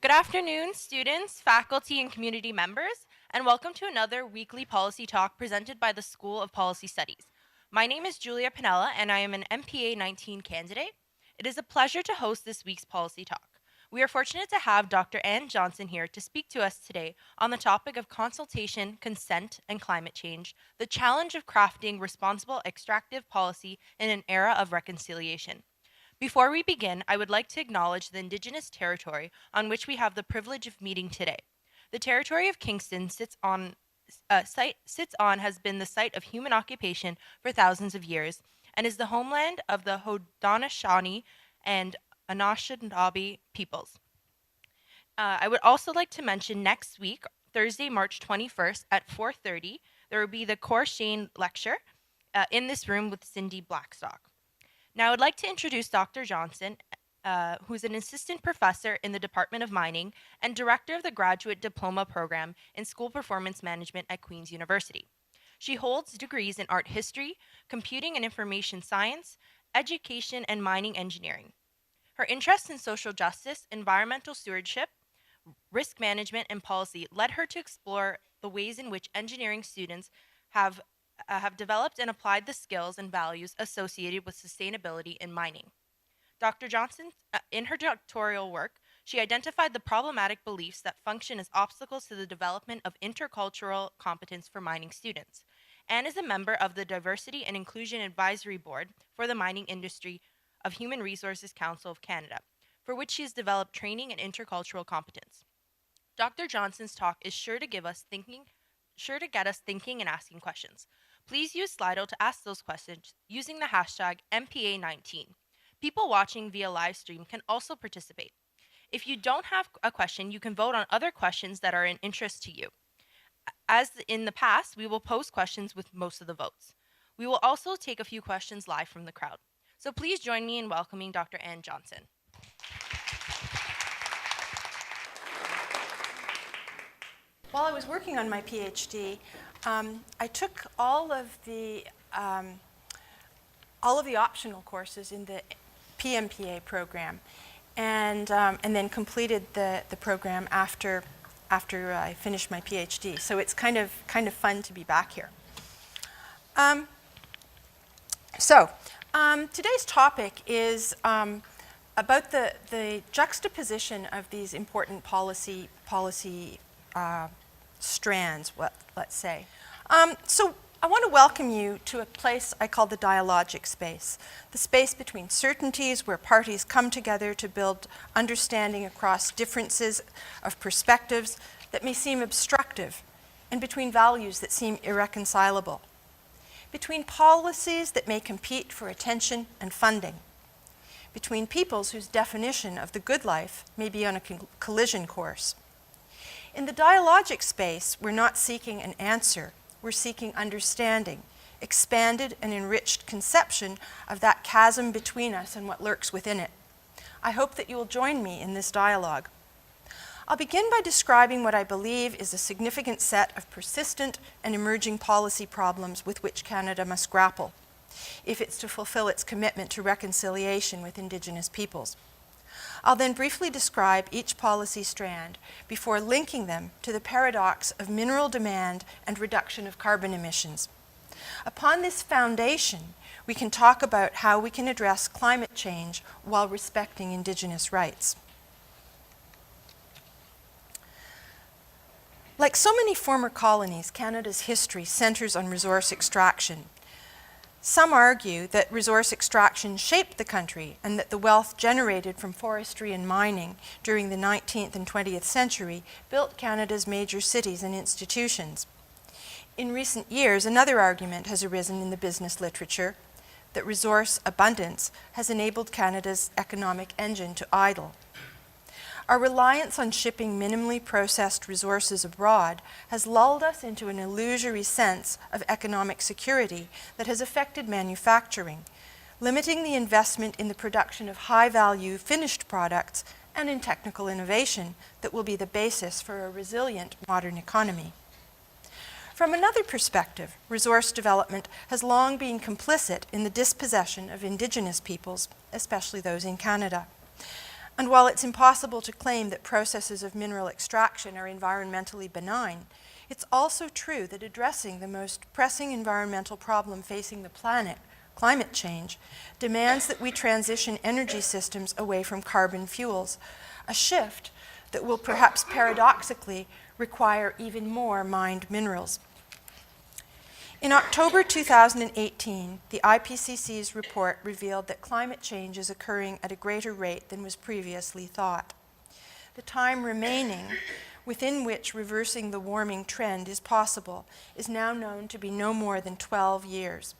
Good afternoon, students, faculty, and community members, and welcome to another weekly policy talk presented by the School of Policy Studies. My name is Julia Pinella, and I am an MPA 19 candidate. It is a pleasure to host this week's policy talk. We are fortunate to have Dr. Ann Johnson here to speak to us today on the topic of consultation, consent, and climate change, the challenge of crafting responsible extractive policy in an era of reconciliation. Before we begin, I would like to acknowledge the Indigenous territory on which we have the privilege of meeting today. The territory of Kingston has been the site of human occupation for thousands of years and is the homeland of the Haudenosaunee and Anishinaabe peoples. I would also like to mention next week, Thursday, March 21st at 4:30, there will be the Cor Shane lecture in this room with Cindy Blackstock. Now, I would like to introduce Dr. Johnson, who's an assistant professor in the Department of Mining and director of the Graduate Diploma program in School Performance Management at Queen's University. She holds degrees in art history, computing and information science, education, and mining engineering. Her interests in social justice, environmental stewardship, risk management, and policy led her to explore the ways in which engineering students have developed and applied the skills and values associated with sustainability in mining. Dr. Johnson, in her doctoral work, she identified the problematic beliefs that function as obstacles to the development of intercultural competence for mining students, and is a member of the Diversity and Inclusion Advisory Board for the Mining Industry of Human Resources Council of Canada, for which she has developed training in intercultural competence. Dr. Johnson's talk is sure to get us thinking and asking questions. Please use Slido to ask those questions using the hashtag MPA19. People watching via live stream can also participate. If you don't have a question, you can vote on other questions that are in interest to you. As in the past, we will post questions with most of the votes. We will also take a few questions live from the crowd. So please join me in welcoming Dr. Ann Johnson. While I was working on my PhD, I took all of the optional courses in the PMPA program, and then completed the program after I finished my PhD. So it's kind of fun to be back here. Today's topic is about the juxtaposition of these important policy strands, let's say. So I want to welcome you to a place I call the dialogic space, the space between certainties where parties come together to build understanding across differences of perspectives that may seem obstructive, and between values that seem irreconcilable, between policies that may compete for attention and funding, between peoples whose definition of the good life may be on a collision course. In the dialogic space, we're not seeking an answer, we're seeking understanding, expanded and enriched conception of that chasm between us and what lurks within it. I hope that you will join me in this dialogue. I'll begin by describing what I believe is a significant set of persistent and emerging policy problems with which Canada must grapple, if it's to fulfill its commitment to reconciliation with Indigenous peoples. I'll then briefly describe each policy strand before linking them to the paradox of mineral demand and reduction of carbon emissions. Upon this foundation, we can talk about how we can address climate change while respecting Indigenous rights. Like so many former colonies, Canada's history centers on resource extraction. Some argue that resource extraction shaped the country and that the wealth generated from forestry and mining during the 19th and 20th century built Canada's major cities and institutions. In recent years, another argument has arisen in the business literature that resource abundance has enabled Canada's economic engine to idle. Our reliance on shipping minimally processed resources abroad has lulled us into an illusory sense of economic security that has affected manufacturing, limiting the investment in the production of high-value finished products and in technical innovation that will be the basis for a resilient modern economy. From another perspective, resource development has long been complicit in the dispossession of Indigenous peoples, especially those in Canada. And while it's impossible to claim that processes of mineral extraction are environmentally benign, it's also true that addressing the most pressing environmental problem facing the planet, climate change, demands that we transition energy systems away from carbon fuels, a shift that will perhaps paradoxically require even more mined minerals. In October 2018, the IPCC's report revealed that climate change is occurring at a greater rate than was previously thought. The time remaining within which reversing the warming trend is possible is now known to be no more than 12 years.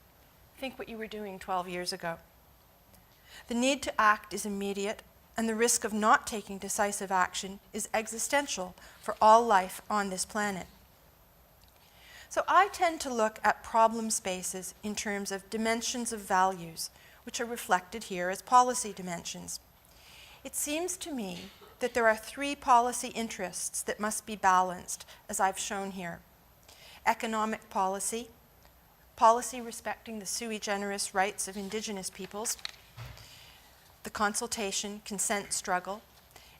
Think what you were doing 12 years ago. The need to act is immediate, and the risk of not taking decisive action is existential for all life on this planet. So I tend to look at problem spaces in terms of dimensions of values, which are reflected here as policy dimensions. It seems to me that there are three policy interests that must be balanced, as I've shown here. Economic policy, policy respecting the sui generis rights of Indigenous peoples, the consultation, consent struggle,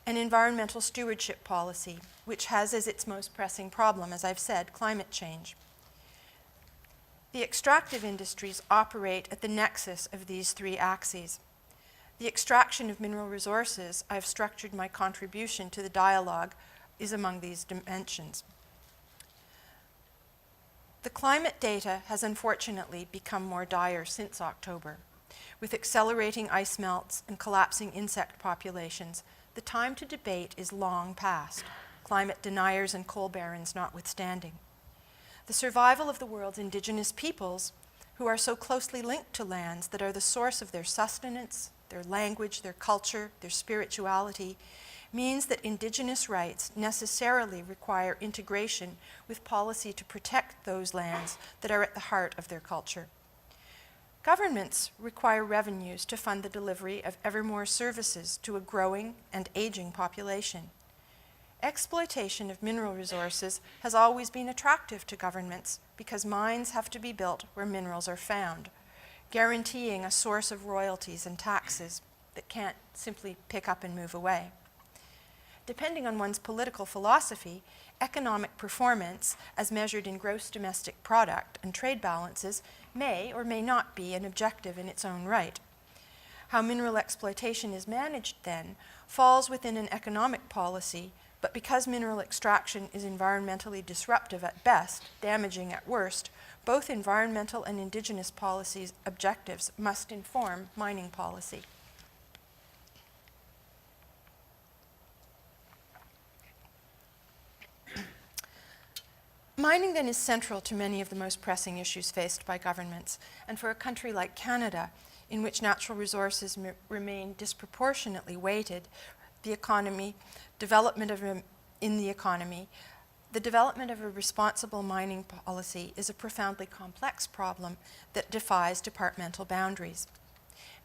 and environmental stewardship policy, which has as its most pressing problem, as I've said, climate change. The extractive industries operate at the nexus of these three axes. The extraction of mineral resources, I've structured my contribution to the dialogue, is among these dimensions. The climate data has unfortunately become more dire since October. With accelerating ice melts and collapsing insect populations, the time to debate is long past, climate deniers and coal barons notwithstanding. The survival of the world's Indigenous peoples, who are so closely linked to lands that are the source of their sustenance, their language, their culture, their spirituality, means that Indigenous rights necessarily require integration with policy to protect those lands that are at the heart of their culture. Governments require revenues to fund the delivery of ever more services to a growing and aging population. Exploitation of mineral resources has always been attractive to governments because mines have to be built where minerals are found, guaranteeing a source of royalties and taxes that can't simply pick up and move away. Depending on one's political philosophy, economic performance, as measured in gross domestic product and trade balances, may or may not be an objective in its own right. How mineral exploitation is managed, then, falls within an economic policy, but because mineral extraction is environmentally disruptive at best, damaging at worst, both environmental and Indigenous policies' objectives must inform mining policy. Mining, then, is central to many of the most pressing issues faced by governments, and for a country like Canada, in which natural resources remain disproportionately weighted, the economy, the development of a responsible mining policy is a profoundly complex problem that defies departmental boundaries.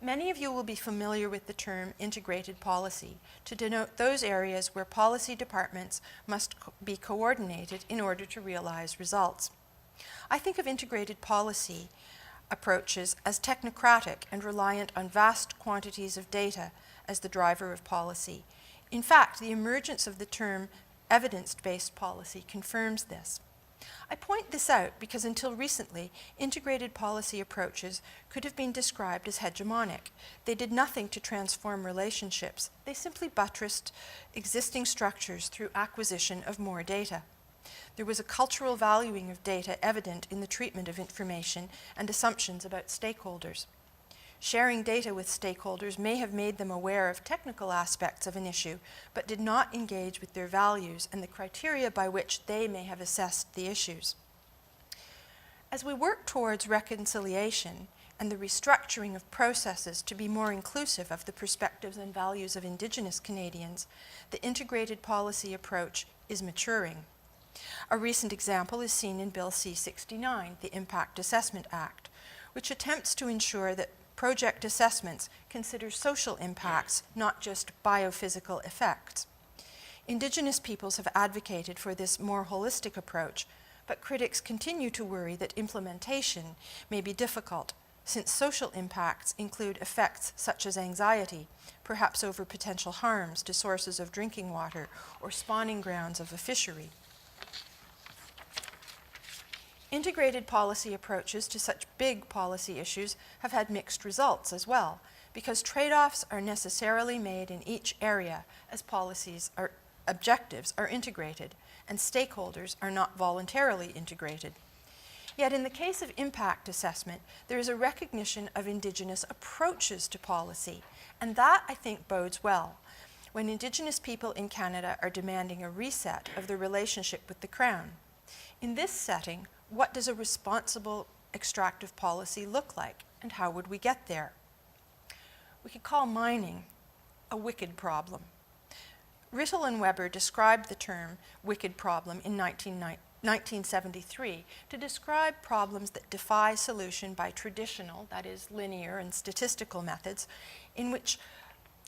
Many of you will be familiar with the term integrated policy to denote those areas where policy departments must be coordinated in order to realize results. I think of integrated policy approaches as technocratic and reliant on vast quantities of data as the driver of policy. In fact, the emergence of the term evidence-based policy confirms this. I point this out because until recently, integrated policy approaches could have been described as hegemonic. They did nothing to transform relationships. They simply buttressed existing structures through acquisition of more data. There was a cultural valuing of data evident in the treatment of information and assumptions about stakeholders. Sharing data with stakeholders may have made them aware of technical aspects of an issue, but did not engage with their values and the criteria by which they may have assessed the issues. As we work towards reconciliation and the restructuring of processes to be more inclusive of the perspectives and values of Indigenous Canadians, the integrated policy approach is maturing. A recent example is seen in Bill C-69, the Impact Assessment Act, which attempts to ensure that project assessments consider social impacts, not just biophysical effects. Indigenous peoples have advocated for this more holistic approach, but critics continue to worry that implementation may be difficult, since social impacts include effects such as anxiety, perhaps over potential harms to sources of drinking water or spawning grounds of a fishery. Integrated policy approaches to such big policy issues have had mixed results as well, because trade-offs are necessarily made in each area as objectives are integrated, and stakeholders are not voluntarily integrated. Yet in the case of impact assessment, there is a recognition of Indigenous approaches to policy, and that, I think, bodes well when Indigenous people in Canada are demanding a reset of the relationship with the Crown. In this setting, what does a responsible extractive policy look like, and how would we get there? We could call mining a wicked problem. Rittel and Weber described the term wicked problem in 1973 to describe problems that defy solution by traditional, that is, linear and statistical methods, in which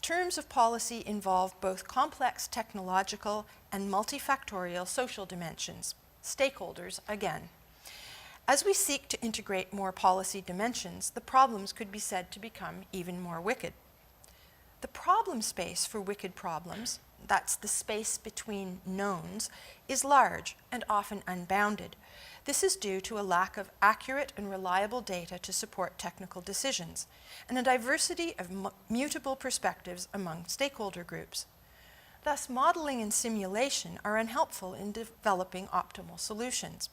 terms of policy involve both complex technological and multifactorial social dimensions. Stakeholders, again. As we seek to integrate more policy dimensions, the problems could be said to become even more wicked. The problem space for wicked problems, that's the space between knowns, is large and often unbounded. This is due to a lack of accurate and reliable data to support technical decisions, and a diversity of mutable perspectives among stakeholder groups. Thus, modeling and simulation are unhelpful in developing optimal solutions.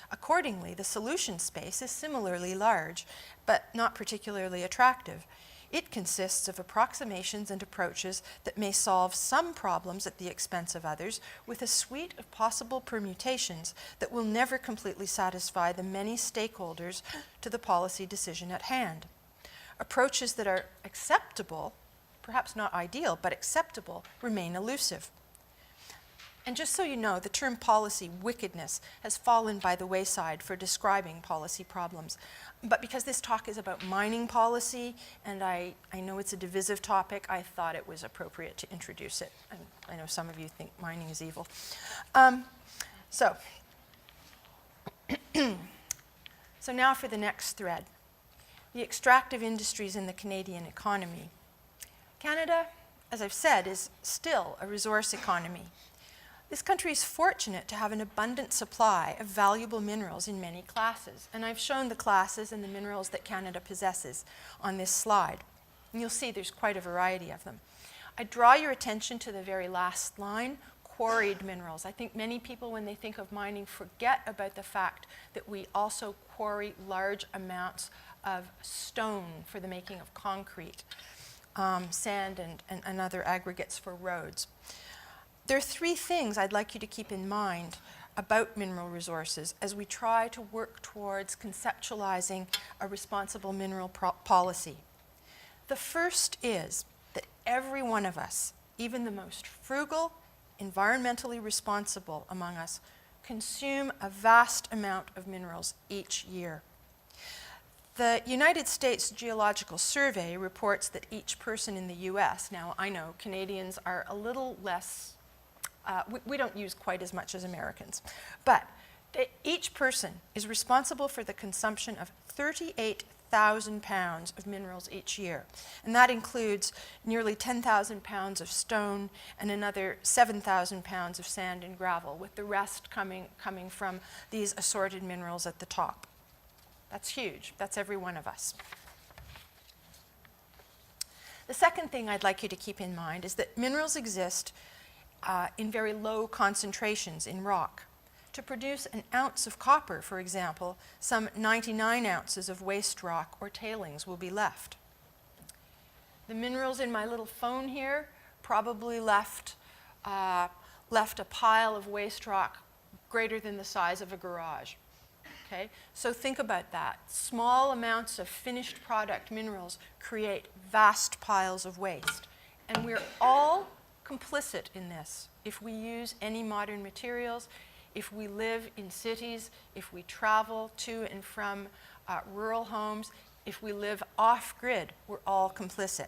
Accordingly, the solution space is similarly large, but not particularly attractive. It consists of approximations and approaches that may solve some problems at the expense of others, with a suite of possible permutations that will never completely satisfy the many stakeholders to the policy decision at hand. Approaches that are acceptable, perhaps not ideal, but acceptable, remain elusive. And just so you know, the term policy wickedness has fallen by the wayside for describing policy problems. But because this talk is about mining policy, and I know it's a divisive topic, I thought it was appropriate to introduce it. And I know some of you think mining is evil. So now for the next thread. The extractive industries in the Canadian economy. Canada, as I've said, is still a resource economy. This country is fortunate to have an abundant supply of valuable minerals in many classes, and I've shown the classes and the minerals that Canada possesses on this slide. And you'll see there's quite a variety of them. I draw your attention to the very last line, quarried minerals. I think many people, when they think of mining, forget about the fact that we also quarry large amounts of stone for the making of concrete, sand and other aggregates for roads. There are three things I'd like you to keep in mind about mineral resources as we try to work towards conceptualizing a responsible mineral policy. The first is that every one of us, even the most frugal, environmentally responsible among us, consume a vast amount of minerals each year. The United States Geological Survey reports that each person in the US, now I know Canadians are a little less we don't use quite as much as Americans. But each person is responsible for the consumption of 38,000 pounds of minerals each year. And that includes nearly 10,000 pounds of stone and another 7,000 pounds of sand and gravel, with the rest coming from these assorted minerals at the top. That's huge. That's every one of us. The second thing I'd like you to keep in mind is that minerals exist in very low concentrations in rock. To produce an ounce of copper, for example, some 99 ounces of waste rock or tailings will be left. The minerals in my little phone here probably left a pile of waste rock greater than the size of a garage. Okay? So think about that. Small amounts of finished product minerals create vast piles of waste. And we're all complicit in this. If we use any modern materials, if we live in cities, if we travel to and from rural homes, if we live off-grid, we're all complicit.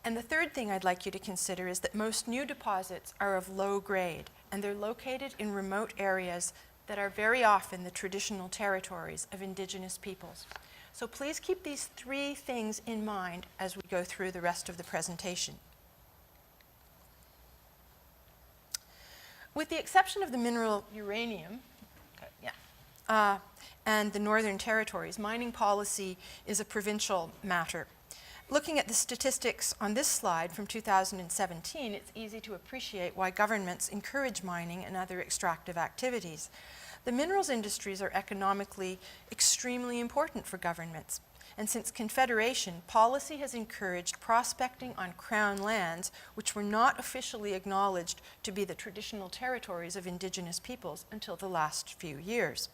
And the third thing I'd like you to consider is that most new deposits are of low grade, and they're located in remote areas that are very often the traditional territories of Indigenous peoples. So please keep these three things in mind as we go through the rest of the presentation. With the exception of the mineral uranium, and the Northern Territories, mining policy is a provincial matter. Looking at the statistics on this slide from 2017, it's easy to appreciate why governments encourage mining and other extractive activities. The minerals industries are economically extremely important for governments. And since Confederation, policy has encouraged prospecting on Crown lands which were not officially acknowledged to be the traditional territories of Indigenous peoples until the last few years.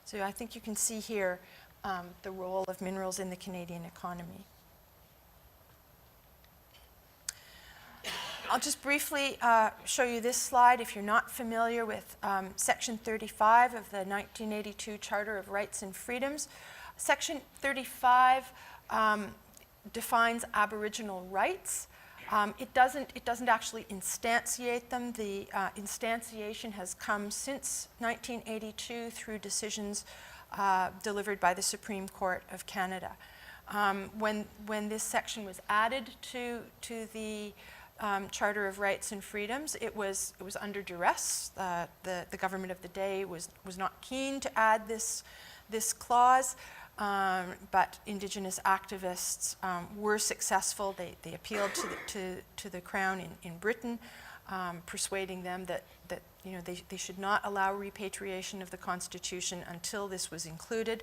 So I think you can see here the role of minerals in the Canadian economy. I'll just briefly show you this slide if you're not familiar with Section 35 of the 1982 Charter of Rights and Freedoms. Section 35 defines Aboriginal rights. It doesn't actually instantiate them. The instantiation has come since 1982 through decisions delivered by the Supreme Court of Canada. When this section was added to the Charter of Rights and Freedoms, it was under duress. The government of the day was not keen to add this clause. But Indigenous activists were successful. They appealed to the Crown in Britain, persuading them that they should not allow repatriation of the Constitution until this was included.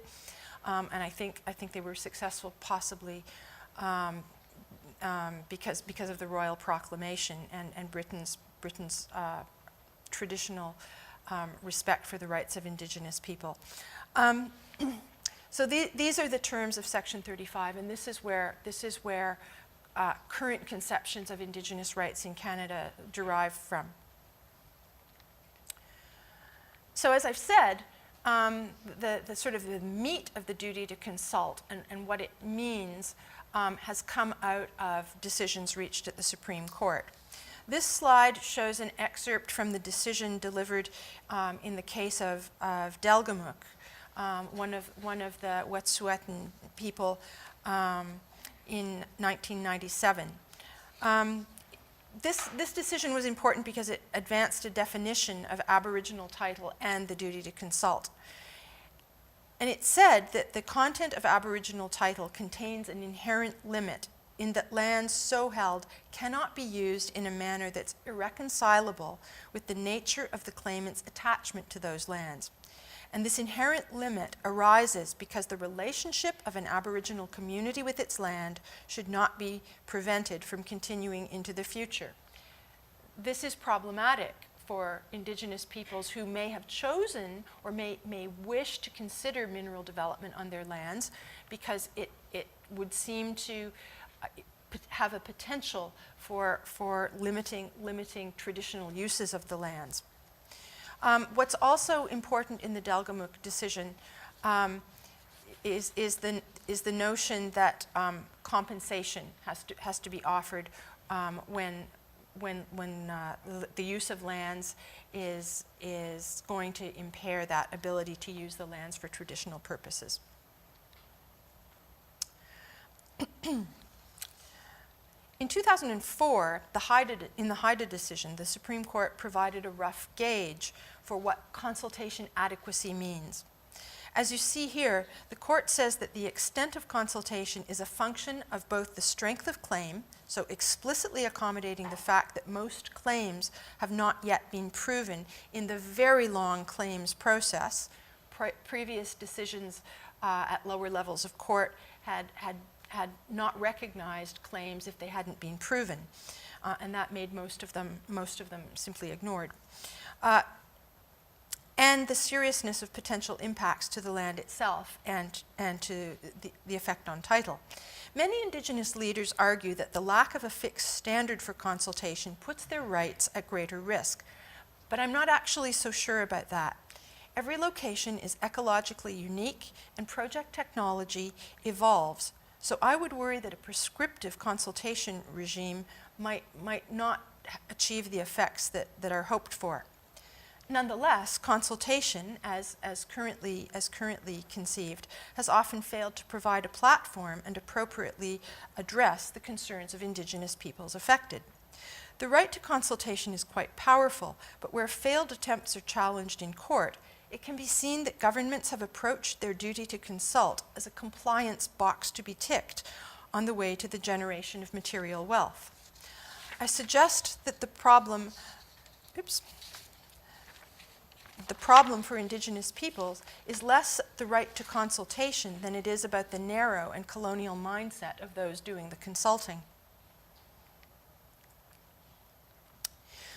And I think they were successful, possibly because of the Royal Proclamation and Britain's traditional respect for the rights of Indigenous people. So these are the terms of Section 35, and this is where current conceptions of Indigenous rights in Canada derive from. So as I've said, the sort of the meat of the duty to consult and what it means has come out of decisions reached at the Supreme Court. This slide shows an excerpt from the decision delivered in the case of Delgamuukw, one of the Wet'suwet'en people in 1997. This decision was important because it advanced a definition of Aboriginal title and the duty to consult. And it said that the content of Aboriginal title contains an inherent limit in that lands so held cannot be used in a manner that's irreconcilable with the nature of the claimant's attachment to those lands. And this inherent limit arises because the relationship of an Aboriginal community with its land should not be prevented from continuing into the future. This is problematic for Indigenous peoples who may have chosen or may wish to consider mineral development on their lands because it would seem to have a potential for limiting traditional uses of the lands. What's also important in the Delgamuukw decision is the notion that compensation has to be offered when the use of lands is going to impair that ability to use the lands for traditional purposes. In 2004, in the Haida decision, the Supreme Court provided a rough gauge for what consultation adequacy means. As you see here, the court says that the extent of consultation is a function of both the strength of claim, so explicitly accommodating the fact that most claims have not yet been proven in the very long claims process. Previous decisions at lower levels of court had not recognized claims if they hadn't been proven, and that made most of them simply ignored. And the seriousness of potential impacts to the land itself and to the effect on title. Many Indigenous leaders argue that the lack of a fixed standard for consultation puts their rights at greater risk, but I'm not actually so sure about that. Every location is ecologically unique and project technology evolves. So I would worry that a prescriptive consultation regime might not achieve the effects that are hoped for. Nonetheless, consultation, as currently conceived, has often failed to provide a platform and appropriately address the concerns of Indigenous peoples affected. The right to consultation is quite powerful, but where failed attempts are challenged in court, it can be seen that governments have approached their duty to consult as a compliance box to be ticked on the way to the generation of material wealth. I suggest that the problem for Indigenous peoples is less the right to consultation than it is about the narrow and colonial mindset of those doing the consulting.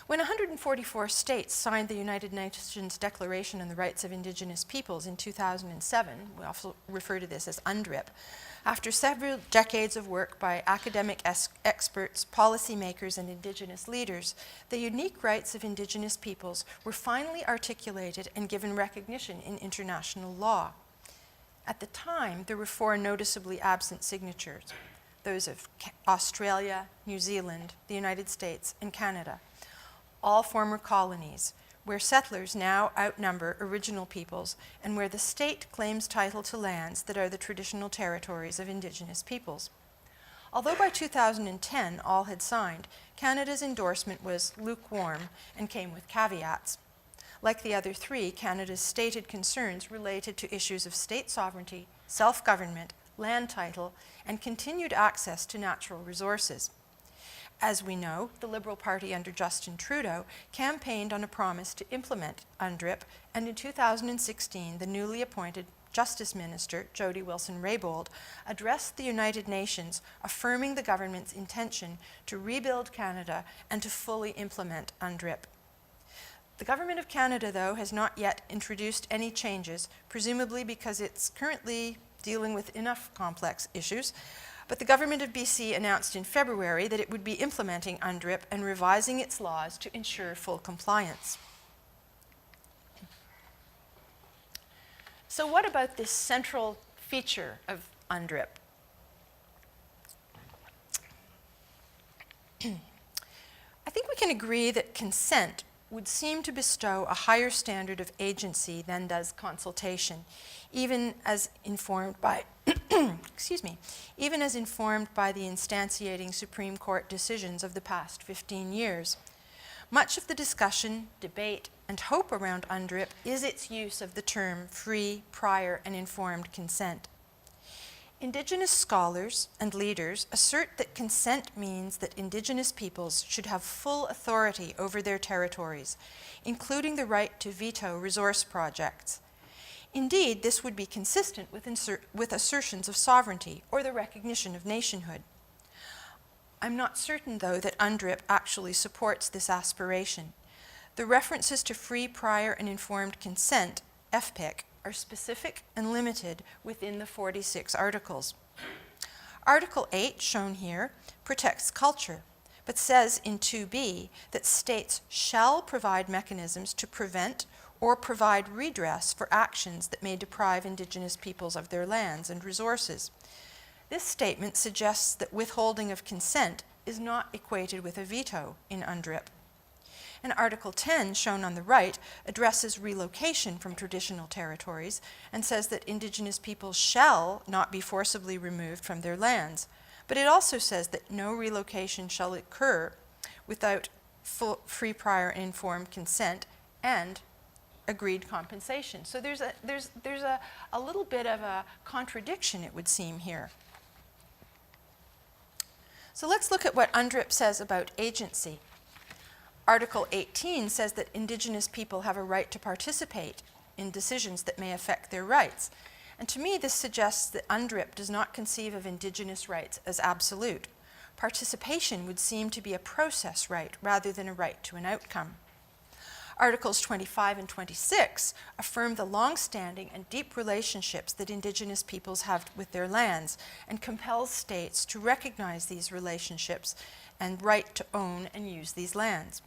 When 144 states signed the United Nations Declaration on the Rights of Indigenous Peoples in 2007, we also refer to this as UNDRIP, after several decades of work by academic experts, policymakers, and Indigenous leaders, the unique rights of Indigenous peoples were finally articulated and given recognition in international law. At the time, there were 4 noticeably absent signatures, those of Australia, New Zealand, the United States, and Canada, all former colonies, where settlers now outnumber Aboriginal peoples and where the state claims title to lands that are the traditional territories of Indigenous peoples. Although by 2010 all had signed, Canada's endorsement was lukewarm and came with caveats. Like the other 3, Canada's stated concerns related to issues of state sovereignty, self-government, land title, and continued access to natural resources. As we know, the Liberal Party under Justin Trudeau campaigned on a promise to implement UNDRIP, and in 2016, the newly appointed Justice Minister, Jody Wilson-Raybould, addressed the United Nations, affirming the government's intention to rebuild Canada and to fully implement UNDRIP. The Government of Canada, though, has not yet introduced any changes, presumably because it's currently dealing with enough complex issues. But the Government of BC announced in February that it would be implementing UNDRIP and revising its laws to ensure full compliance. So what about this central feature of UNDRIP? I think we can agree that consent would seem to bestow a higher standard of agency than does consultation, even as informed by even as informed by the instantiating Supreme Court decisions of the past 15 years. Much of the discussion, debate, and hope around UNDRIP is its use of the term free, prior, and informed consent. Indigenous scholars and leaders assert that consent means that Indigenous peoples should have full authority over their territories, including the right to veto resource projects. Indeed, this would be consistent with assertions of sovereignty or the recognition of nationhood. I'm not certain, though, that UNDRIP actually supports this aspiration. The references to free, prior, and informed consent, FPIC, are specific and limited within the 46 articles. Article 8, shown here, protects culture, but says in 2b that states shall provide mechanisms to prevent or provide redress for actions that may deprive Indigenous peoples of their lands and resources. This statement suggests that withholding of consent is not equated with a veto in UNDRIP. And Article 10, shown on the right, addresses relocation from traditional territories and says that Indigenous peoples shall not be forcibly removed from their lands. But it also says that no relocation shall occur without free, prior, and informed consent and agreed compensation. So there's a little bit of a contradiction, it would seem, here. So let's look at what UNDRIP says about agency. Article 18 says that Indigenous people have a right to participate in decisions that may affect their rights. And to me, this suggests that UNDRIP does not conceive of Indigenous rights as absolute. Participation would seem to be a process right rather than a right to an outcome. Articles 25 and 26 affirm the long-standing and deep relationships that Indigenous peoples have with their lands and compels states to recognize these relationships and right to own and use these lands.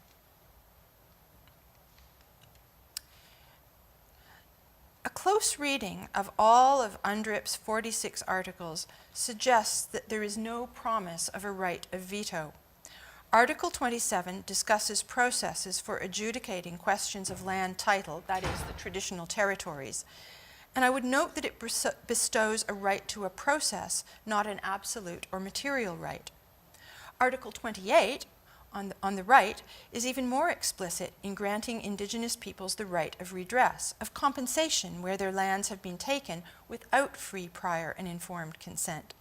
A close reading of all of UNDRIP's 46 articles suggests that there is no promise of a right of veto. Article 27 discusses processes for adjudicating questions of land title, that is, the traditional territories. And I would note that it bestows a right to a process, not an absolute or material right. Article 28, on the right, is even more explicit in granting Indigenous peoples the right of redress, of compensation where their lands have been taken without free, prior, and informed consent.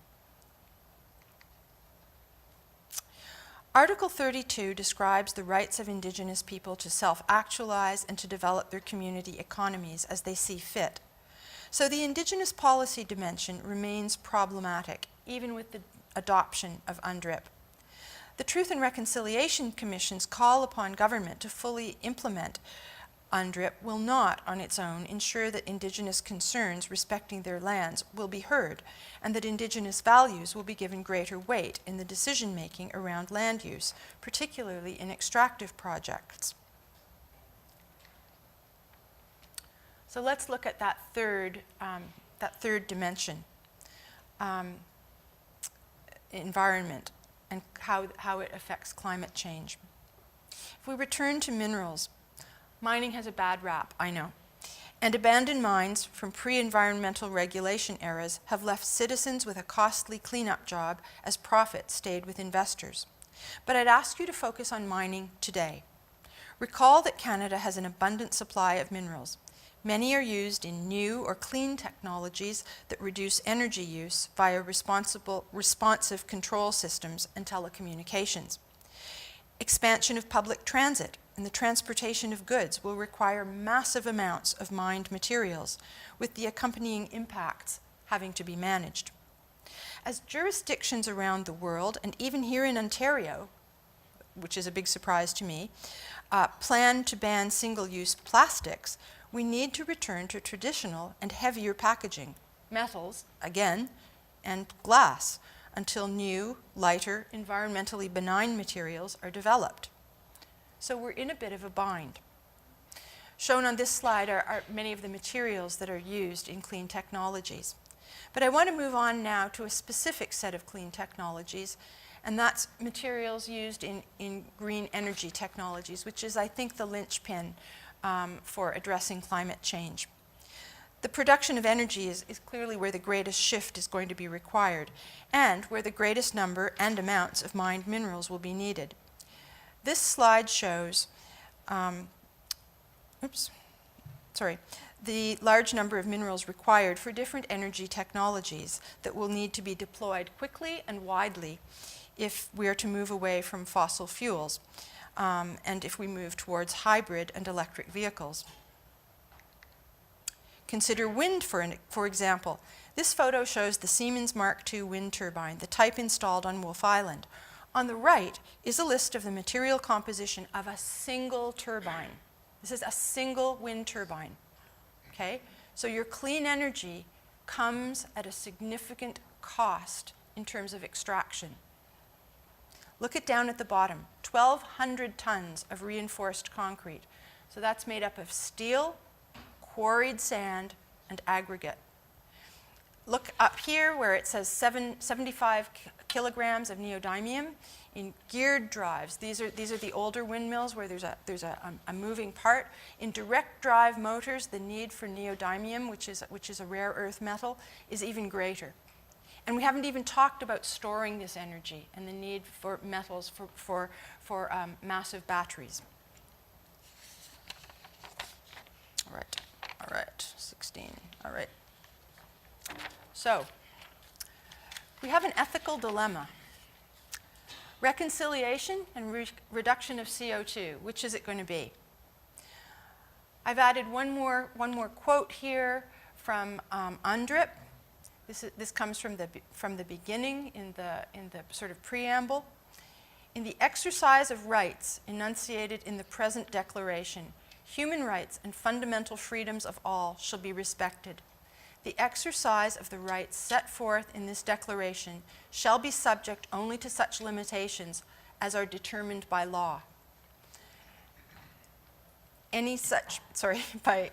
Article 32 describes the rights of Indigenous people to self-actualize and to develop their community economies as they see fit. So the Indigenous policy dimension remains problematic, even with the adoption of UNDRIP. The Truth and Reconciliation Commission's call upon government to fully implement UNDRIP will not, on its own, ensure that Indigenous concerns respecting their lands will be heard, and that Indigenous values will be given greater weight in the decision-making around land use, particularly in extractive projects. So let's look at that third dimension, environment, and how it affects climate change. If we return to minerals, mining has a bad rap, I know. And abandoned mines from pre-environmental regulation eras have left citizens with a costly cleanup job as profit stayed with investors. But I'd ask you to focus on mining today. Recall that Canada has an abundant supply of minerals. Many are used in new or clean technologies that reduce energy use via responsive control systems and telecommunications. Expansion of public transit and the transportation of goods will require massive amounts of mined materials, with the accompanying impacts having to be managed. As jurisdictions around the world, and even here in Ontario, which is a big surprise to me, plan to ban single-use plastics, we need to return to traditional and heavier packaging, metals, again, and glass, until new, lighter, environmentally benign materials are developed. So we're in a bit of a bind. Shown on this slide are many of the materials that are used in clean technologies. But I want to move on now to a specific set of clean technologies, and that's materials used in green energy technologies, which is, I think, the linchpin for addressing climate change. The production of energy is clearly where the greatest shift is going to be required, and where the greatest number and amounts of mined minerals will be needed. This slide shows the large number of minerals required for different energy technologies that will need to be deployed quickly and widely if we are to move away from fossil fuels, and if we move towards hybrid and electric vehicles. Consider wind, for example. This photo shows the Siemens Mark II wind turbine, the type installed on Wolf Island. On the right is a list of the material composition of a single turbine. This is a single wind turbine, okay? So your clean energy comes at a significant cost in terms of extraction. Look down at the bottom, 1,200 tons of reinforced concrete. So that's made up of steel, quarried sand, and aggregate. Look up here where it says 75 kilograms of neodymium in geared drives. These are the older windmills where there's a moving part. In direct drive motors, the need for neodymium, which is a rare earth metal, is even greater. And we haven't even talked about storing this energy and the need for metals for massive batteries. All right, 16, all right. So, we have an ethical dilemma. Reconciliation and reduction of CO2, which is it going to be? I've added one more quote here from UNDRIP. This comes from the beginning in the sort of preamble. In the exercise of rights enunciated in the present declaration, human rights and fundamental freedoms of all shall be respected. The exercise of the rights set forth in this declaration shall be subject only to such limitations as are determined by law. by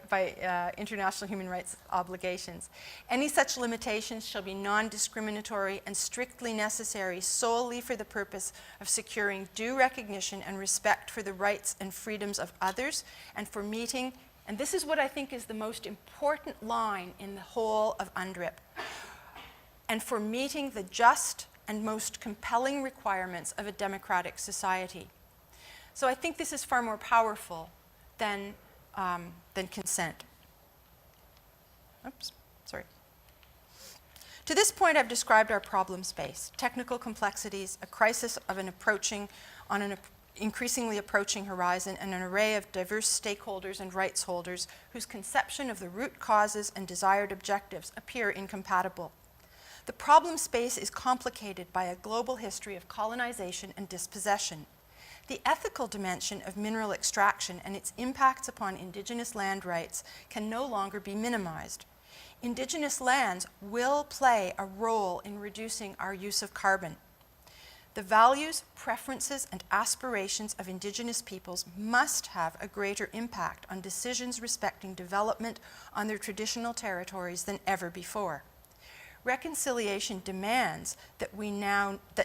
international human rights obligations. Any such limitations shall be non-discriminatory and strictly necessary solely for the purpose of securing due recognition and respect for the rights and freedoms of others and for meeting, and this is what I think is the most important line in the whole of UNDRIP, and for meeting the just and most compelling requirements of a democratic society. So I think this is far more powerful than consent. Oops, sorry. To this point, I've described our problem space, technical complexities, a crisis of an increasingly approaching horizon, and an array of diverse stakeholders and rights holders whose conception of the root causes and desired objectives appear incompatible. The problem space is complicated by a global history of colonization and dispossession. The ethical dimension of mineral extraction and its impacts upon Indigenous land rights can no longer be minimized. Indigenous lands will play a role in reducing our use of carbon. The values, preferences, and aspirations of Indigenous peoples must have a greater impact on decisions respecting development on their traditional territories than ever before. Reconciliation demands that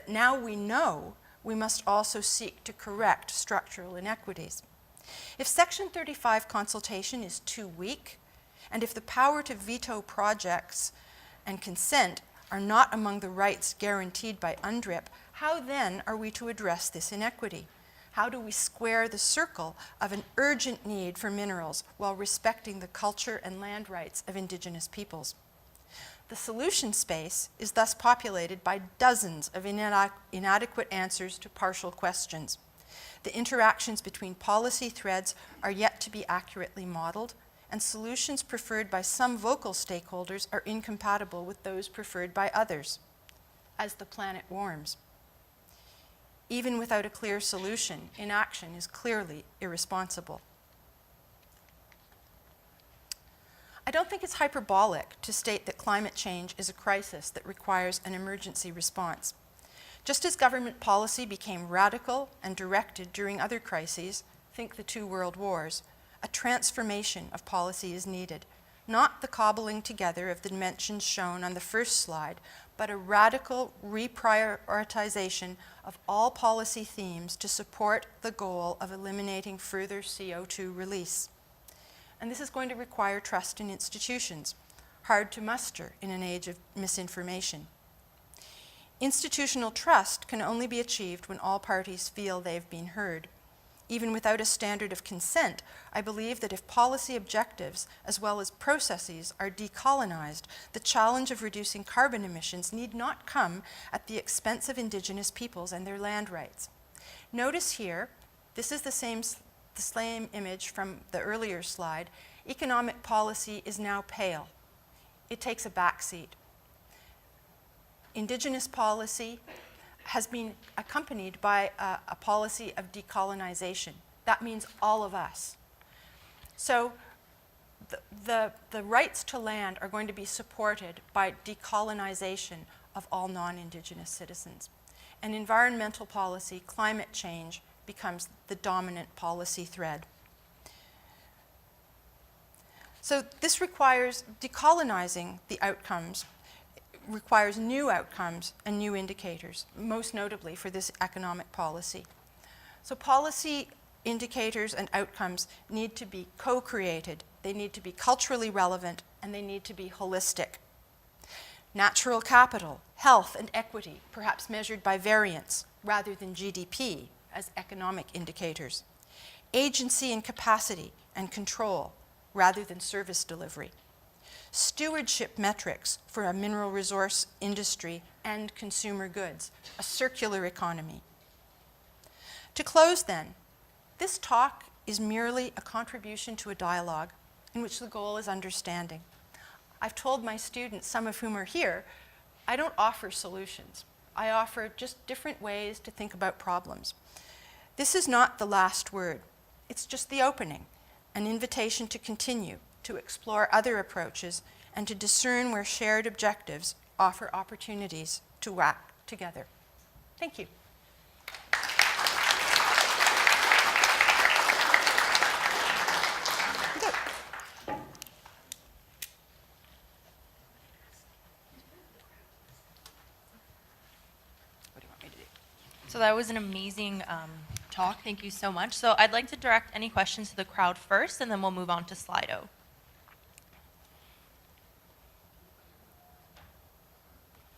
now we know we must also seek to correct structural inequities. If Section 35 consultation is too weak, and if the power to veto projects and consent are not among the rights guaranteed by UNDRIP, how then are we to address this inequity? How do we square the circle of an urgent need for minerals while respecting the culture and land rights of Indigenous peoples? The solution space is thus populated by dozens of inadequate answers to partial questions. The interactions between policy threads are yet to be accurately modeled, and solutions preferred by some vocal stakeholders are incompatible with those preferred by others, as the planet warms. Even without a clear solution, inaction is clearly irresponsible. I don't think it's hyperbolic to state that climate change is a crisis that requires an emergency response. Just as government policy became radical and directed during other crises, think the 2 world wars, a transformation of policy is needed. Not the cobbling together of the dimensions shown on the first slide, but a radical reprioritization of all policy themes to support the goal of eliminating further CO2 release. And this is going to require trust in institutions, hard to muster in an age of misinformation. Institutional trust can only be achieved when all parties feel they've been heard. Even without a standard of consent, I believe that if policy objectives as well as processes are decolonized, the challenge of reducing carbon emissions need not come at the expense of Indigenous peoples and their land rights. Notice here, this is the same image from the earlier slide. Economic policy is now pale. It takes a backseat. Indigenous policy has been accompanied by a policy of decolonization. That means all of us. So the rights to land are going to be supported by decolonization of all non-Indigenous citizens. And environmental policy, climate change, becomes the dominant policy thread. So this requires decolonizing the outcomes, requires new outcomes and new indicators, most notably for this economic policy. So policy indicators and outcomes need to be co-created, they need to be culturally relevant, and they need to be holistic. Natural capital, health, and equity, perhaps measured by variance rather than GDP as economic indicators. Agency and capacity and control rather than service delivery. Stewardship metrics for a mineral resource industry and consumer goods, a circular economy. To close then, this talk is merely a contribution to a dialogue in which the goal is understanding. I've told my students, some of whom are here, I don't offer solutions. I offer just different ways to think about problems. This is not the last word. It's just the opening, an invitation to continue, to explore other approaches, and to discern where shared objectives offer opportunities to work together. Thank you. So that was an amazing talk. Thank you so much. So I'd like to direct any questions to the crowd first, and then we'll move on to Slido.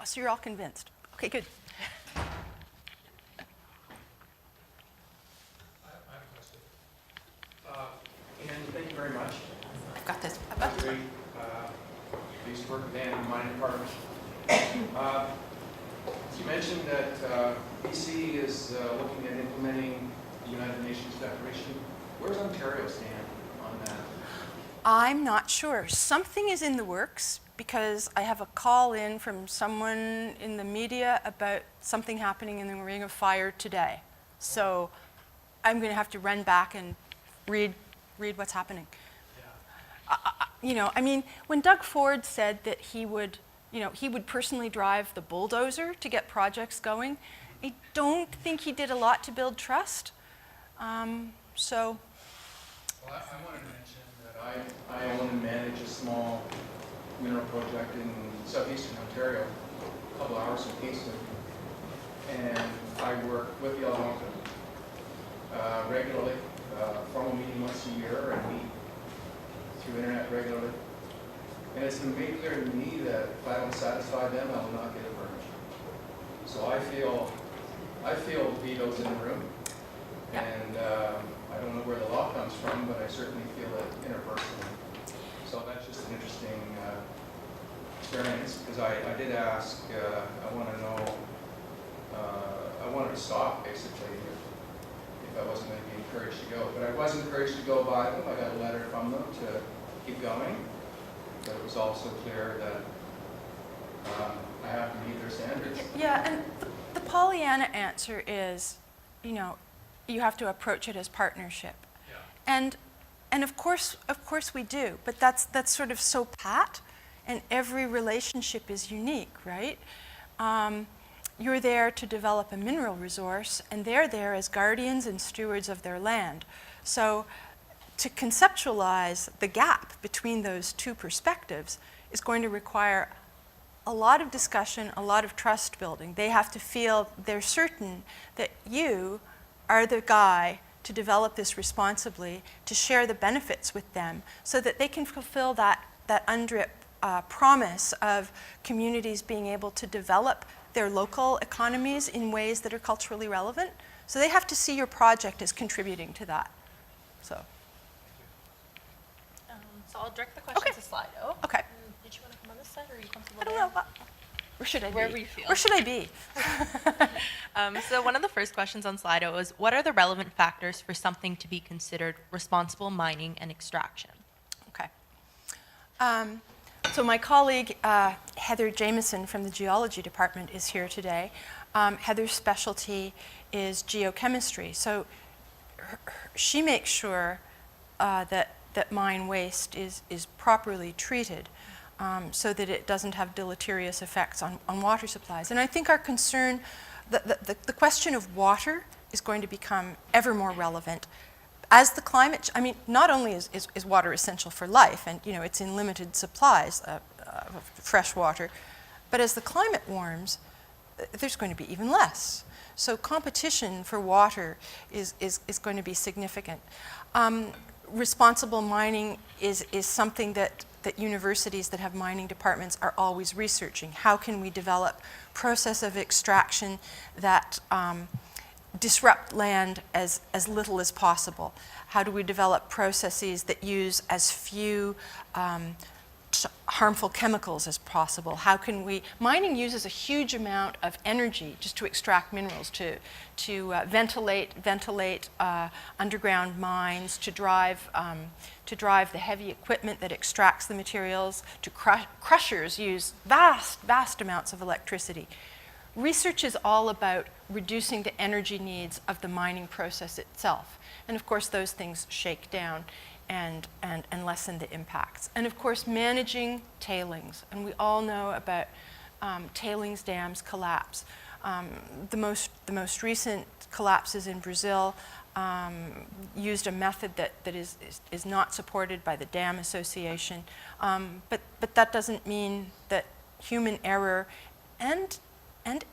Oh, so you're all convinced. Okay, good. I have a question. And thank you very much. I've got this. I've got this. Great. I used to work with Dan in the mining department. You mentioned that BC is looking at implementing the United Nations Declaration. Where does Ontario stand on that? I'm not sure. Something is in the works because I have a call in from someone in the media about something happening in the Ring of Fire today. So I'm going to have to run back and read what's happening. I mean, when Doug Ford said that he would personally drive the bulldozer to get projects going, I don't think he did a lot to build trust. So. Well, I wanted to mention that I own and manage a small mineral project in southeastern Ontario, a couple hours from Kingston. And I work with the Algonquin regularly, formal meeting once a year, and meet through internet regularly. And it's been made clear to me that if I don't satisfy them, I will not get a permit. So I feel vetoes in the room, and I don't know where the law comes from, but I certainly feel it interpersonally. So that's just an interesting experience, because I did ask, I want to know, I wanted to stop basically if I wasn't going to be encouraged to go. But I was encouraged to go by them. I got a letter from them to keep going. But it was also clear that I have to meet their standards. Yeah, and the Pollyanna answer is, you have to approach it as partnership. Yeah. And of course we do, but that's sort of so pat, and every relationship is unique, right? You're there to develop a mineral resource, and they're there as guardians and stewards of their land. So to conceptualize the gap between those two perspectives is going to require a lot of discussion, a lot of trust building. They have to feel they're certain that you are the guy to develop this responsibly, to share the benefits with them, so that they can fulfill that UNDRIP promise of communities being able to develop their local economies in ways that are culturally relevant. So they have to see your project as contributing to that. So I'll direct the question to Slido. Okay. Did you want to come on this side, or are you comfortable I don't there? know. Where should I be? Wherever you feel. Where should I be? So one of the first questions on Slido is, what are the relevant factors for something to be considered responsible mining and extraction? Okay. So my colleague, Heather Jameson from the Geology Department is here today. Heather's specialty is geochemistry. So she makes sure that mine waste is properly treated so that it doesn't have deleterious effects on water supplies. And I think our concern, the question of water is going to become ever more relevant. As the climate, not only is water essential for life, and it's in limited supplies of fresh water, but as the climate warms, there's going to be even less. So competition for water is going to be significant. Responsible mining is something that universities that have mining departments are always researching. How can we develop process of extraction that disrupt land as little as possible? How do we develop processes that use as few harmful chemicals as possible? How can we? Mining uses a huge amount of energy just to extract minerals, to ventilate underground mines, to drive the heavy equipment that extracts the materials. To crushers use vast amounts of electricity. Research is all about reducing the energy needs of the mining process itself. And of course, those things shake down and lessen the impacts. And of course, managing tailings. And we all know about tailings dams collapse. The most recent collapses in Brazil used a method that is not supported by the Dam Association. But that doesn't mean that human error and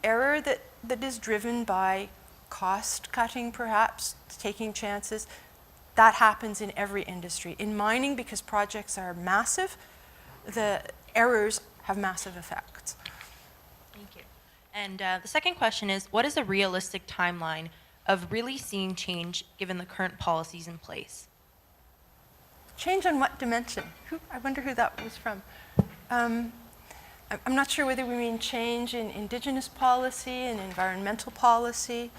error that is driven by cost cutting perhaps, taking chances. That happens in every industry. In mining, because projects are massive, the errors have massive effects. Thank you. And the second question is, what is a realistic timeline of really seeing change given the current policies in place? Change on what dimension? I wonder who that was from. I'm not sure whether we mean change in Indigenous policy and environmental policy.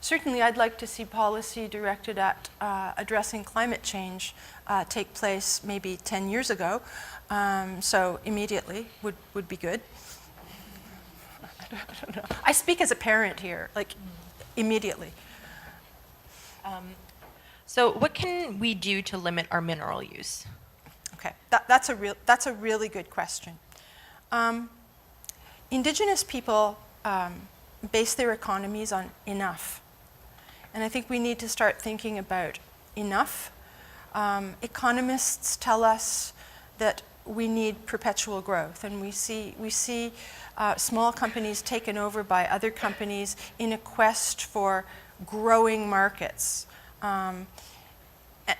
Certainly, I'd like to see policy directed at addressing climate change take place maybe 10 years ago. So immediately would be good. I don't know. I speak as a parent here, like immediately. So what can we do to limit our mineral use? Okay, that's a really good question. Indigenous people base their economies on enough. And I think we need to start thinking about enough. Economists tell us that we need perpetual growth, and we see small companies taken over by other companies in a quest for growing markets. And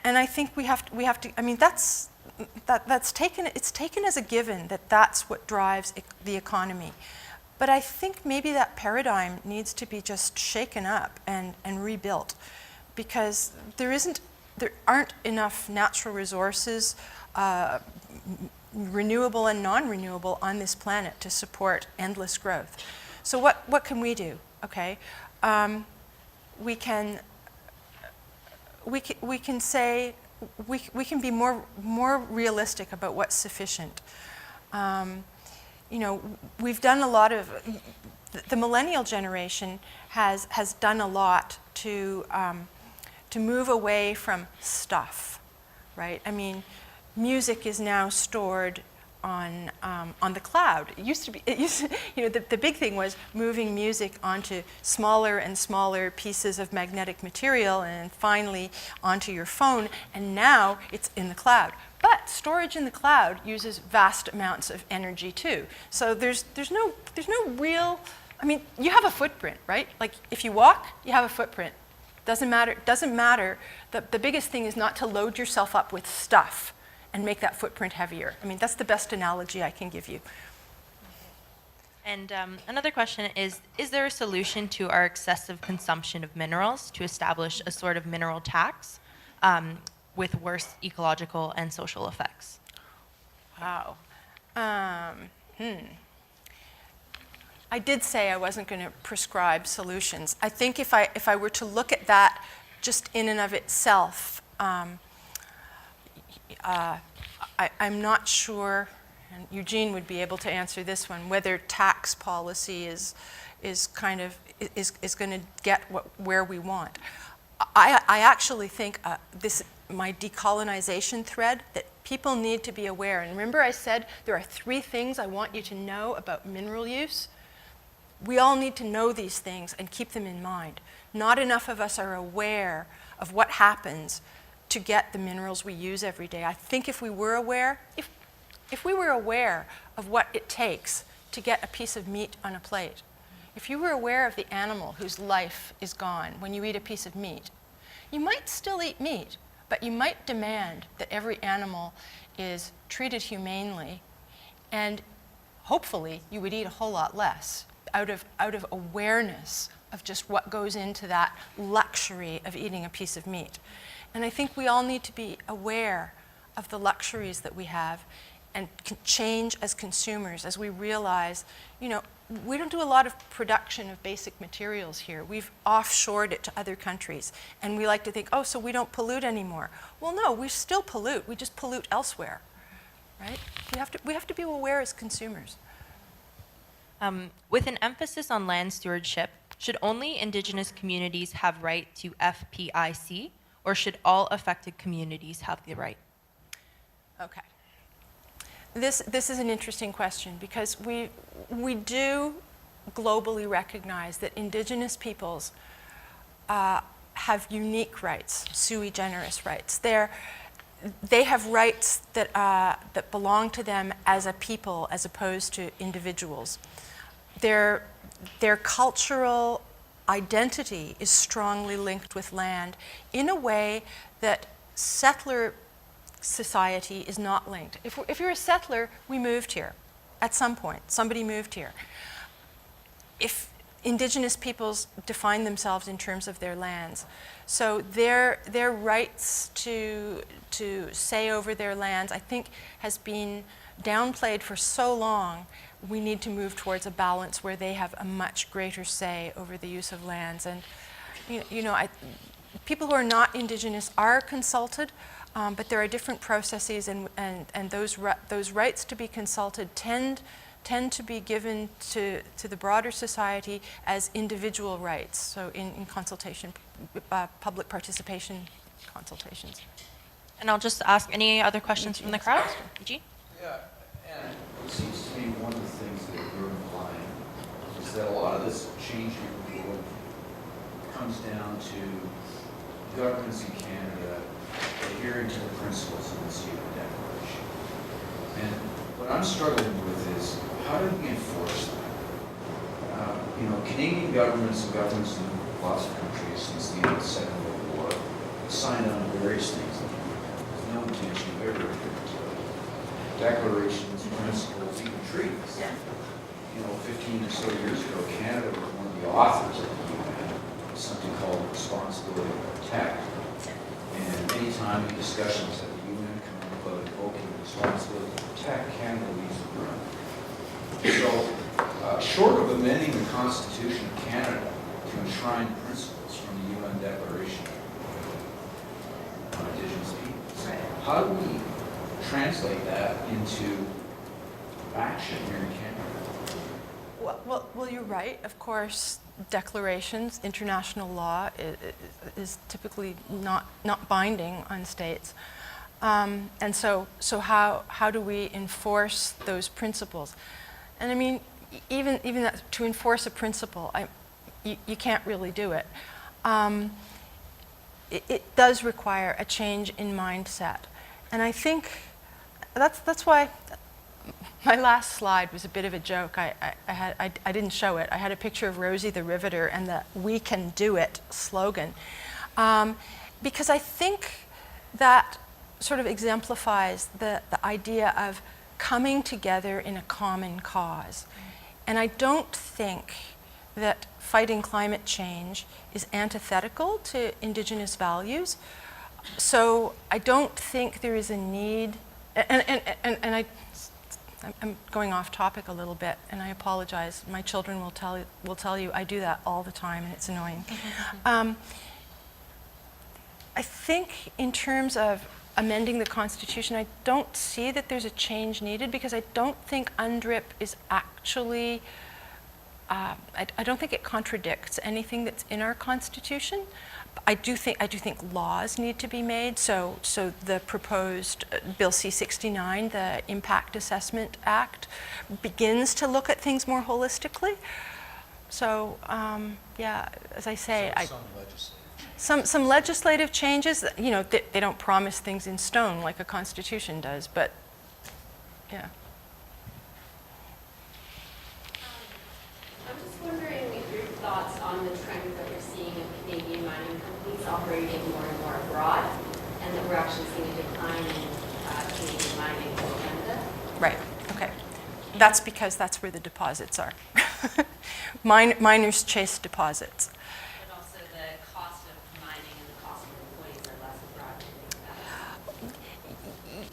I think we have to. I mean, it's taken as a given that that's what drives the economy. But I think maybe that paradigm needs to be just shaken up and rebuilt, because there aren't enough natural resources, renewable and non-renewable, on this planet to support endless growth. So what can we do? Okay, we can say we can be more realistic about what's sufficient. You know, we've done a lot of, the millennial generation has done a lot to move away from stuff, right? I mean, music is now stored on the cloud. The big thing was moving music onto smaller and smaller pieces of magnetic material, and finally onto your phone, and now it's in the cloud. But storage in the cloud uses vast amounts of energy too. So there's no real, I mean, you have a footprint, right? Like if you walk, you have a footprint. Doesn't matter. The biggest thing is not to load yourself up with stuff and make that footprint heavier. I mean, that's the best analogy I can give you. And another question is there a solution to our excessive consumption of minerals to establish a sort of mineral tax with worse ecological and social effects? Wow. I did say I wasn't going to prescribe solutions. I think if I were to look at that just in and of itself, I'm not sure, and Eugene would be able to answer this one, whether tax policy is going to get where we want. I actually think my decolonization thread, that people need to be aware. And remember I said there are 3 things I want you to know about mineral use? We all need to know these things and keep them in mind. Not enough of us are aware of what happens to get the minerals we use every day. I think if we were aware, if we were aware of what it takes to get a piece of meat on a plate, if you were aware of the animal whose life is gone when you eat a piece of meat, you might still eat meat, but you might demand that every animal is treated humanely, and hopefully you would eat a whole lot less out of awareness of just what goes into that luxury of eating a piece of meat. And I think we all need to be aware of the luxuries that we have and change as consumers as we realize, we don't do a lot of production of basic materials here. We've offshored it to other countries. And we like to think, so we don't pollute anymore. Well, no, we still pollute. We just pollute elsewhere, right? We have to be aware as consumers. With an emphasis on land stewardship, should only Indigenous communities have right to FPIC, or should all affected communities have the right? Okay. This is an interesting question, because we do globally recognize that Indigenous peoples have unique rights, sui generis rights. They have rights that belong to them as a people as opposed to individuals. Their cultural identity is strongly linked with land in a way that settler society is not linked. If you're a settler, we moved here at some point. Somebody moved here. If Indigenous peoples define themselves in terms of their lands, so their rights to say over their lands, I think, has been downplayed for so long. We need to move towards a balance where they have a much greater say over the use of lands. And people who are not Indigenous are consulted, but there are different processes, and those rights to be consulted tend to be given to the broader society as individual rights, so in consultation, public participation consultations. And I'll just ask any other questions from the crowd. G? Yeah, and it seems to me one of the things that you're implying is that a lot of this changing of the world comes down to governments in Canada adhering to the principles of this UN Declaration. And what I'm struggling with is, how do we enforce that? Canadian governments and governments in lots of countries since the end of the Second World War signed on to various things. There's no intention of ever adhering to it. Declarations, principles, even treaties. Yeah. 15 or so years ago, Canada was one of the authors of the UN, something called the responsibility to protect. And anytime in discussions at the UN come up about invoking the responsibility to protect, Canada leaves the room. So, short of amending the Constitution of Canada to enshrine principles from the UN Declaration on Indigenous peoples, how do we translate that into action here in Canada? Well, you're right. Of course, declarations, international law is typically not binding on states. And so how do we enforce those principles? And I mean, even that, to enforce a principle, you can't really do it. It does require a change in mindset. And I think that's why my last slide was a bit of a joke. I didn't show it. I had a picture of Rosie the Riveter and the "We Can Do It" slogan. Because I think that sort of exemplifies the idea of coming together in a common cause. And I don't think that fighting climate change is antithetical to Indigenous values. So I don't think there is a need, and I'm going off topic a little bit, and I apologize. My children will tell you I do that all the time, and it's annoying. I think in terms of amending the Constitution, I don't see that there's a change needed, because I don't think UNDRIP is actually, I don't think it contradicts anything that's in our Constitution. I do think laws need to be made. So the proposed Bill C-69, the Impact Assessment Act, begins to look at things more holistically. So yeah, as I say, some legislative changes. They don't promise things in stone like a constitution does, but yeah. I'm just wondering your thoughts on the trend that we're seeing of Canadian mining companies operating more and more abroad, and that we're actually seeing a decline in Canadian mining in Canada. Right. Okay. That's because that's where the deposits are. Miners chase deposits. But also the cost of mining and the cost of employees are less abroad.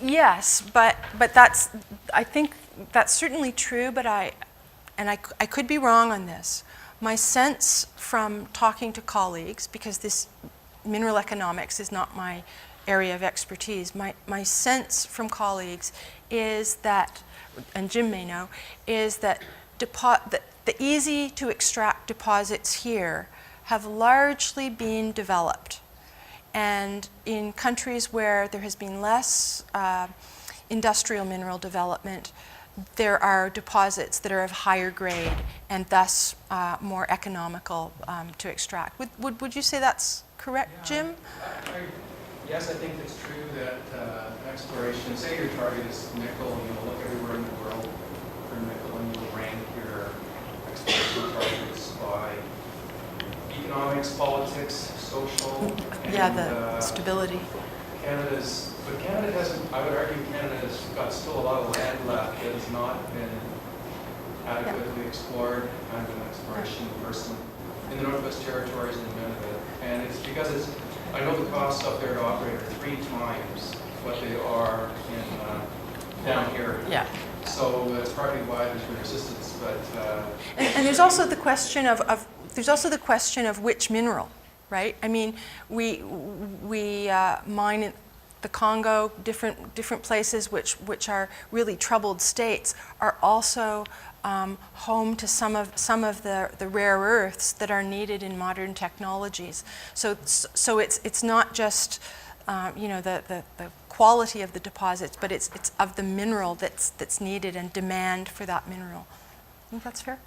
Yes, but that's, I think that's certainly true, but I could be wrong on this. My sense from talking to colleagues, because this mineral economics is not my area of expertise, my sense from colleagues is that, and Jim may know, is that the easy to extract deposits here have largely been developed. And in countries where there has been less industrial mineral development, there are deposits that are of higher grade and thus more economical to extract. Would you say that's correct, Jim? Yes, I think it's true that exploration, say your target is nickel, look everywhere in the world for nickel, and you'll rank your exploration targets by economics, politics, social. Yeah, and, the stability. But Canada hasn't, I would argue Canada has got still a lot of land left that has not been adequately explored. I'm an exploration person in the Northwest Territories and Nunavut. And it's because I know the costs up there to operate are 3 times what they are in down here. Yeah. So that's partly why there's been resistance. But And there's also the question of which mineral, right? I mean, we mine in the Congo, different places which are really troubled states, are also home to some of the rare earths that are needed in modern technologies. So it's not just the quality of the deposits, but it's of the mineral that's needed and demand for that mineral. I think that's fair.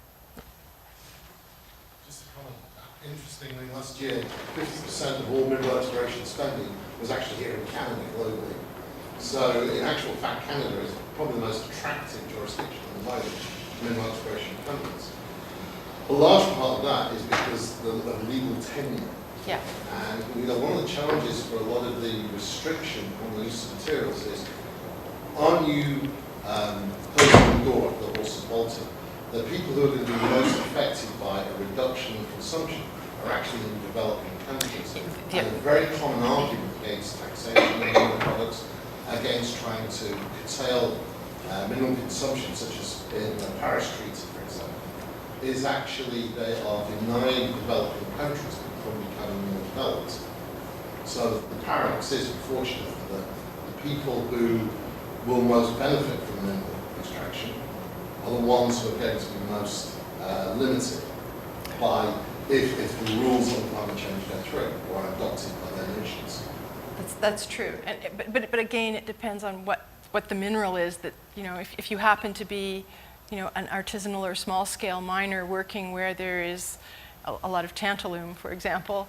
Just a comment. Interestingly, last year, 50% of all mineral exploration spending was actually here in Canada globally. So in actual fact, Canada is probably the most attractive jurisdiction at the moment for mineral exploration companies. A large part of that is because of legal tenure. Yeah. And one of the challenges for a lot of the restriction on the use of materials is, aren't you posting the door at the horse's bolting? The people who are going to be most affected by a reduction in consumption are actually in developing countries. Yeah. And a very common argument against taxation of mineral products, against trying to curtail mineral consumption, such as in the Paris Treaty, for example, is actually they are denying developing countries from becoming more developed. So the paradox is, unfortunately, that the people who will most benefit from mineral extraction are the ones who are going to be most limited by if the rules on climate change go through or are adopted by their nations. That's true. But again, it depends on what the mineral is that, if you happen to be, an artisanal or small scale miner working where there is a lot of tantalum, for example,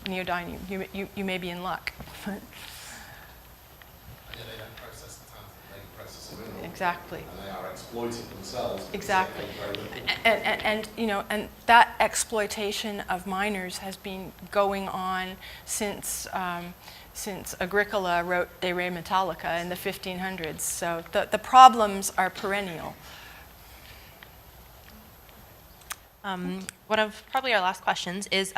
neodymium, you may be in luck. Yeah, they don't process the tantalum, they process the mineral. Exactly. And they are exploiting themselves. Exactly. Because And that exploitation of miners has been going on since Agricola wrote De Re Metallica in the 1500s. So the problems are perennial. One of probably our last questions is,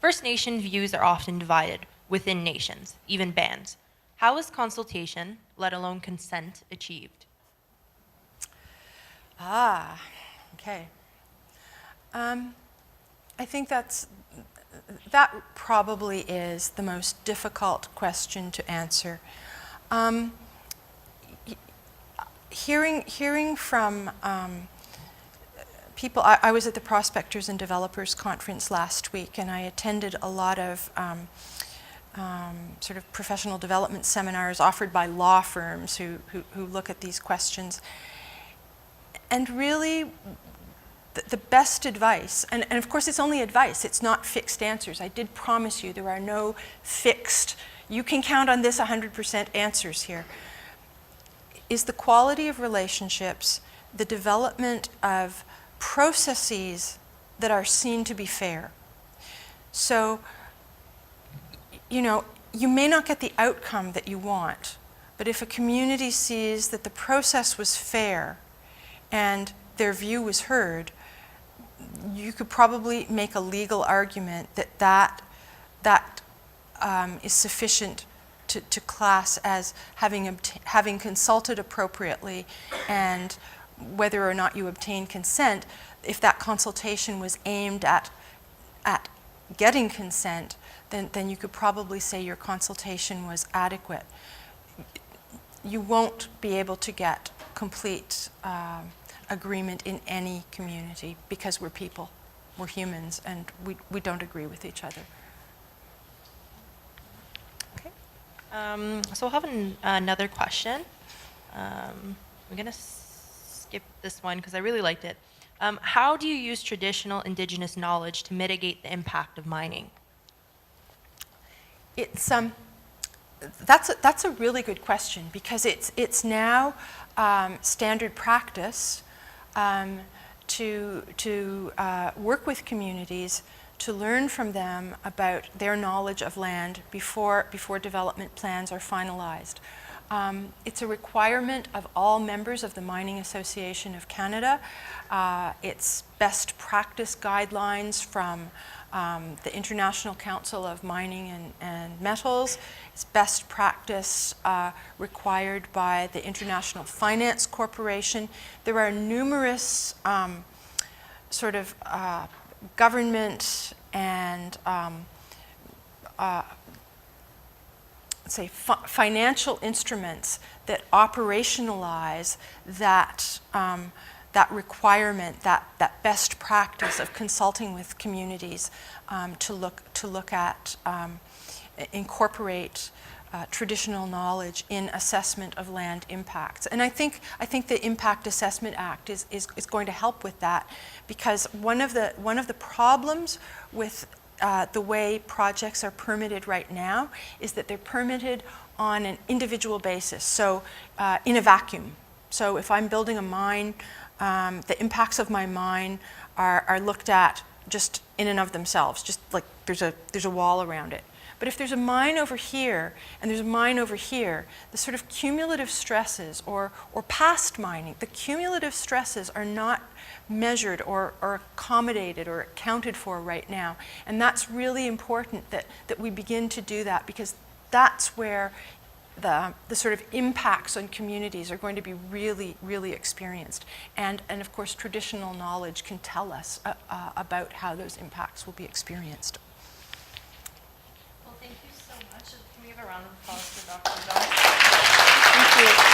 First Nation views are often divided within nations, even bands. How is consultation, let alone consent, achieved? Okay. I think that probably is the most difficult question to answer. Hearing from people, I was at the Prospectors and Developers Conference last week, and I attended a lot of sort of professional development seminars offered by law firms who look at these questions. And really, the best advice, and of course it's only advice, it's not fixed answers. I did promise you there are no fixed, you can count on this 100% answers here, is the quality of relationships, the development of processes that are seen to be fair. So, you may not get the outcome that you want, but if a community sees that the process was fair and their view was heard, you could probably make a legal argument that is sufficient to class as having consulted appropriately, and whether or not you obtain consent, if that consultation was aimed at getting consent, then you could probably say your consultation was adequate. You won't be able to get complete agreement in any community because we're people, we're humans, and we don't agree with each other. Okay. So we'll have another question. I'm going to skip this one because I really liked it. How do you use traditional Indigenous knowledge to mitigate the impact of mining? It's that's a really good question, because it's now standard practice to work with communities to learn from them about their knowledge of land before development plans are finalized. It's a requirement of all members of the Mining Association of Canada. It's best practice guidelines from the International Council of Mining and Metals. It's best practice required by the International Finance Corporation. There are numerous government and financial instruments that operationalize that requirement, that best practice of consulting with communities to look at incorporate traditional knowledge in assessment of land impacts. And I think the Impact Assessment Act is going to help with that, because one of the problems with the way projects are permitted right now is that they're permitted on an individual basis, so in a vacuum. So if I'm building a mine, the impacts of my mine are looked at just in and of themselves, just like there's a wall around it. But if there's a mine over here and there's a mine over here, the sort of cumulative stresses or past mining, the cumulative stresses are not measured or accommodated or accounted for right now. And that's really important that we begin to do that, because that's where the sort of impacts on communities are going to be really, really experienced. And of course, traditional knowledge can tell us about how those impacts will be experienced. Well, thank you so much. Can we have a round of applause for Dr. Jones? Thank you.